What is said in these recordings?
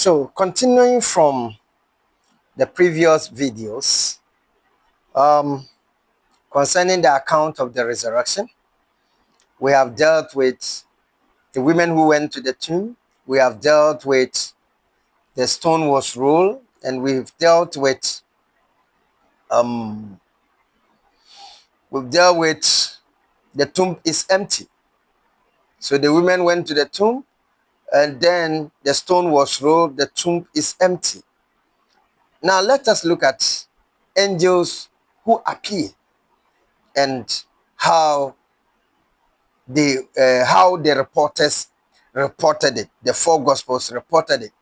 So, continuing from the previous videos concerning the account of the resurrection, we have dealt with the women who went to the tomb. We have dealt with the stone was rolled, and um, we've dealt with the tomb is empty. So the women went to the tomb, and then the stone was rolled. The tomb is empty. Now let us look at angels who appear and how the reporters reported it. The four gospels reported it.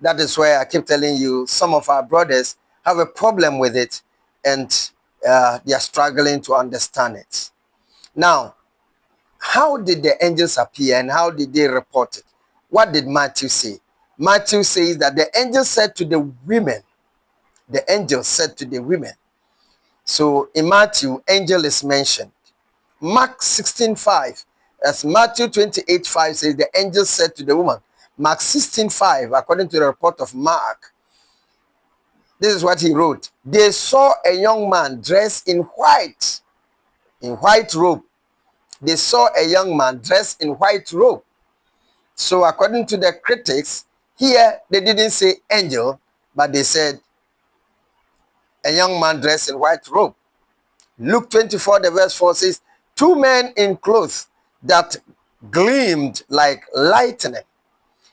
That is why I keep telling you some of our brothers have a problem with it, and they are struggling to understand it. Now, how did the angels appear and how did they report it? What did Matthew say? Matthew says that the angel said to the women, the angel said to the women. So in Matthew, angel is mentioned. Mark 16:5, as Matthew 28:5 says, the angel said to the woman. Mark 16:5, according to the report of Mark, this is what he wrote. They saw a young man dressed in white robe. They saw a young man dressed in white robe. So according to the critics, here they didn't say angel, but they said a young man dressed in white robe. Luke 24, the verse 4 says, two men in clothes that gleamed like lightning.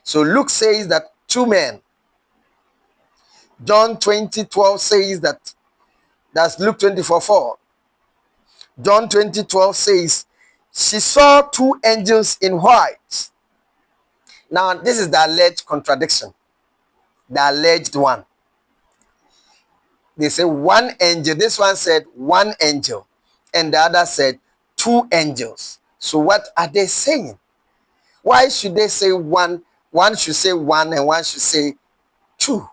So Luke says that two men. John 20:12 says that. That's Luke 24:4. John 20:12 says, she saw two angels in white. Now, this is the alleged contradiction. The alleged one. They say one angel. This one said one angel, and the other said two angels. So what are they saying? Why should they say one? One should say one and one should say two.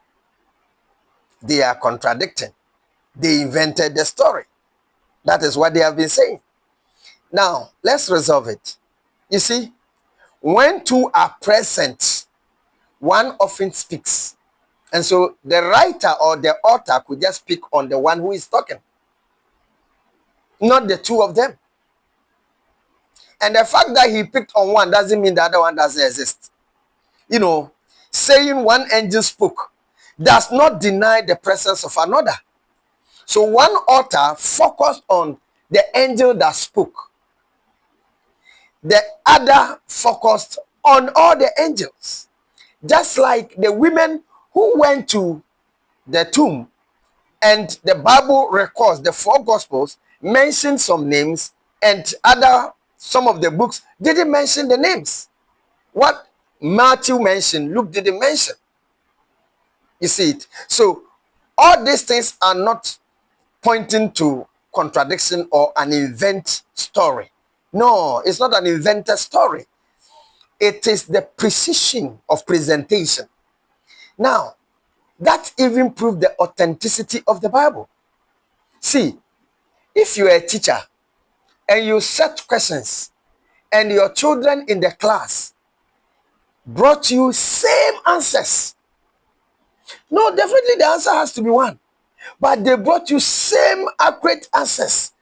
They are contradicting. They invented the story. That is what they have been saying. Now, let's resolve it. You see, when two are present, one often speaks. And so the writer or the author could just speak on the one who is talking, not the two of them. And the fact that he picked on one doesn't mean the other one doesn't exist. You know, saying one angel spoke does not deny the presence of another. So one author focused on the angel that spoke. The other focused on all the angels. Just like the women who went to the tomb, and the Bible records, the four gospels mention some names, and some of the books didn't mention the names. What Matthew mentioned, Luke didn't mention. You see it? So all these things are not pointing to contradiction or an invent story. No, it's not an invented story. It is the precision of presentation. Now, that even proves the authenticity of the Bible. See, if you're a teacher and you set questions and your children in the class brought you same answers, no, definitely the answer has to be one. But they brought you same accurate answers,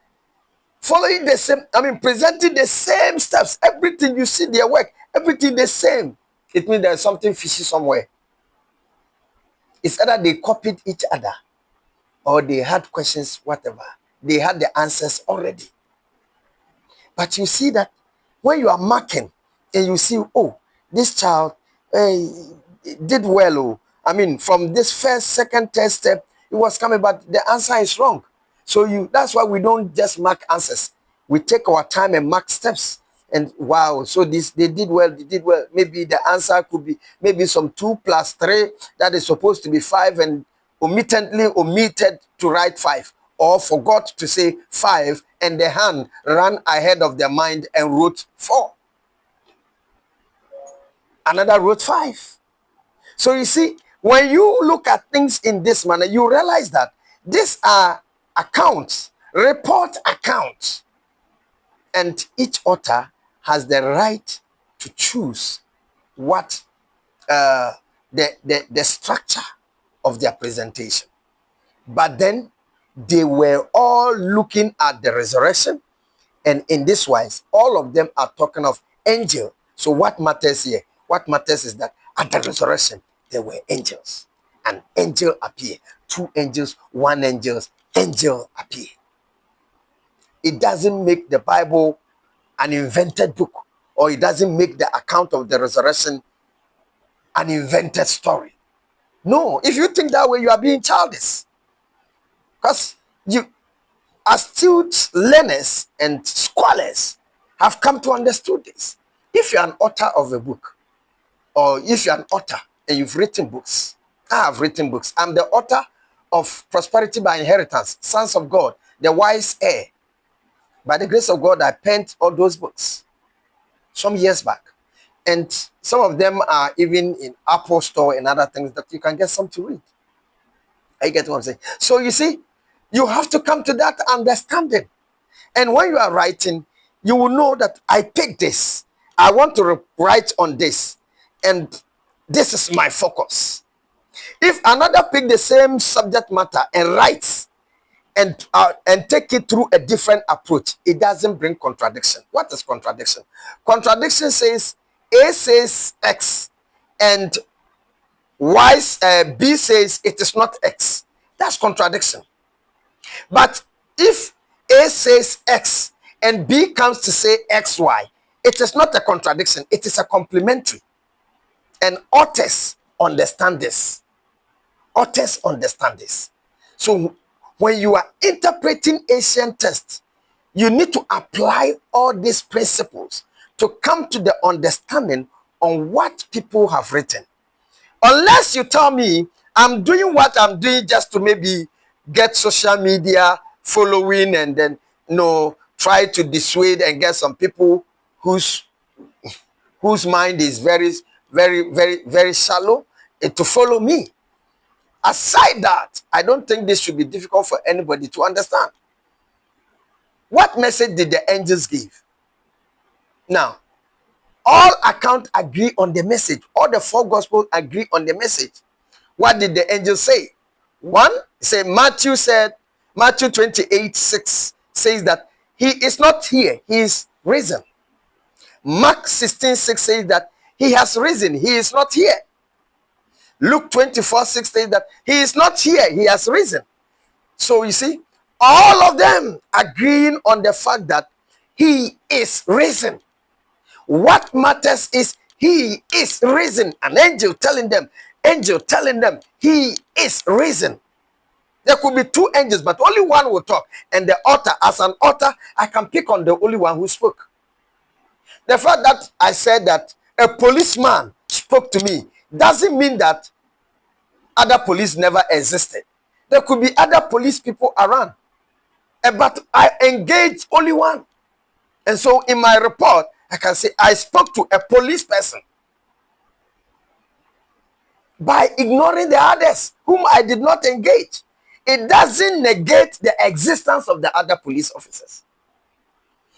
following the same, presenting the same steps, everything you see their work, everything the same. It means there's something fishy somewhere. It's either they copied each other or they had questions, whatever. They had the answers already. But you see that when you are marking and you see, oh, this child did well. Oh, from this first, second, third step, it was coming, but the answer is wrong. So that's why we don't just mark answers. We take our time and mark steps. And wow, so they did well, they did well. Maybe the answer could be maybe some 2 + 3 that is supposed to be 5 and omitted to write 5, or forgot to say 5 and the hand ran ahead of the mind and wrote 4. Another wrote 5. So you see, when you look at things in this manner, you realize that these are accounts, report accounts, and each author has the right to choose what the structure of their presentation. But then they were all looking at the resurrection, and in this wise, all of them are talking of angel. So what matters here? What matters is that at the resurrection, there were angels. An angel appear. Two angels, one angel appear. It doesn't make the Bible an invented book, or it doesn't make the account of the resurrection an invented story. No, if you think that way, you are being childish. Because you, astute learners and scholars have come to understand this. If you're an author of a book, or if you're an author and you've written books, I have written books. I'm the author of Prosperity by Inheritance, Sons of God, The Wise Heir. By the grace of God, I penned all those books some years back. And some of them are even in Apple Store and other things that you can get some to read. I get what I'm saying. So you see, you have to come to that understanding. And when you are writing, you will know that I pick this. I want to write on this. And this is my focus. If another pick the same subject matter and writes and take it through a different approach, it doesn't bring contradiction. What is contradiction? Contradiction says A says X and B says it is not X. That's contradiction. But if A says X and B comes to say XY, it is not a contradiction. It is a complementary. And authors understand this. Authors understand this. So when you are interpreting ancient texts, you need to apply all these principles to come to the understanding on what people have written. Unless you tell me I'm doing what I'm doing just to maybe get social media following and then try to dissuade and get some people whose mind is very, very, very, very shallow to follow me. Aside that, I don't think this should be difficult for anybody to understand. What message did the angels give? Now, all accounts agree on the message. All the four gospels agree on the message. What did the angels say? One, Matthew 28:6 says that he is not here, he is risen. Mark 16:6 says that he has risen, he is not here. Luke 24:6 says that he is not here, he has risen. So you see, all of them agreeing on the fact that he is risen. What matters is he is risen. An angel telling them he is risen. There could be two angels, but only one will talk. And the author, as an author, I can pick on the only one who spoke. The fact that I said that a policeman spoke to me doesn't mean that other police never existed. There could be other police people around. But I engaged only one. And so in my report, I can say I spoke to a police person by ignoring the others whom I did not engage. It doesn't negate the existence of the other police officers.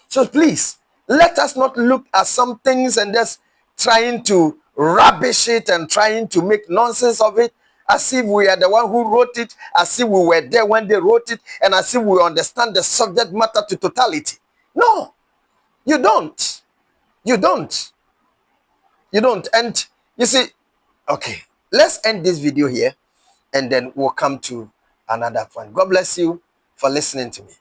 So please, let us not look at some things and just trying to rubbish it and trying to make nonsense of it as if we are the one who wrote it, as if we were there when they wrote it, and as if we understand the subject matter to totality. No, you don't. You don't. You don't. And you see, okay, let's end this video here and then we'll come to another point. God bless you for listening to me.